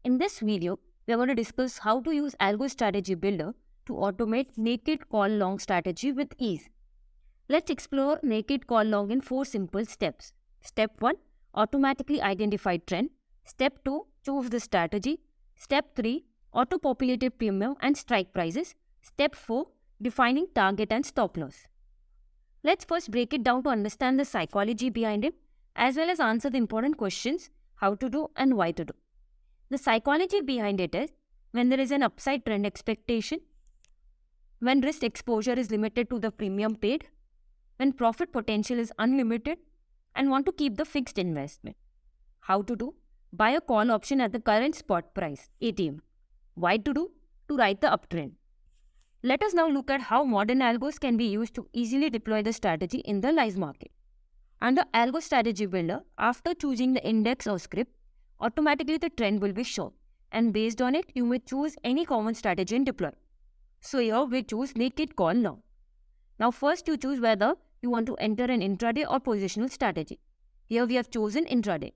In this video, we are going to discuss how to use Algo Strategy Builder to automate naked call long strategy with ease. Let's explore naked call long in 4 simple steps. Step 1, automatically identify trend. Step 2, choose the strategy. Step 3, auto-populated premium and strike prices. Step 4, defining target and stop loss. Let's first break it down to understand the psychology behind it, as well as answer the important questions, how to do and why to do. The psychology behind it is, when there is an upside trend expectation, when risk exposure is limited to the premium paid, when profit potential is unlimited, and want to keep the fixed investment. How to do? Buy a call option at the current spot price, ATM. Why to do? To ride the uptrend. Let us now look at how modern algos can be used to easily deploy the strategy in the live market. Under Algo Strategy Builder, after choosing the index or script, automatically the trend will be shown, and based on it, you may choose any common strategy and deploy. So here we choose naked call long. Now first you choose whether you want to enter an intraday or positional strategy. Here we have chosen intraday.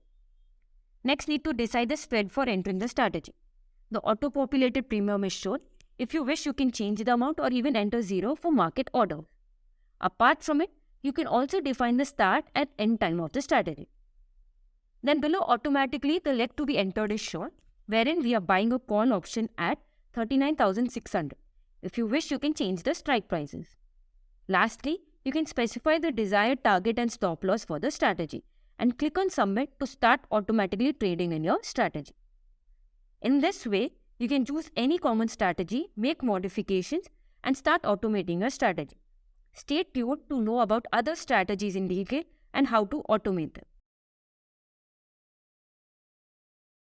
Next, need to decide the spread for entering the strategy. The auto-populated premium is shown. If you wish, you can change the amount or even enter 0 for market order. Apart from it, you can also define the start and end time of the strategy. Then below, automatically the leg to be entered is shown, wherein we are buying a call option at 39,600. If you wish, you can change the strike prices. Lastly, you can specify the desired target and stop loss for the strategy and click on submit to start automatically trading in your strategy. In this way, you can choose any common strategy, make modifications, and start automating your strategy. Stay tuned to know about other strategies in detail and how to automate them.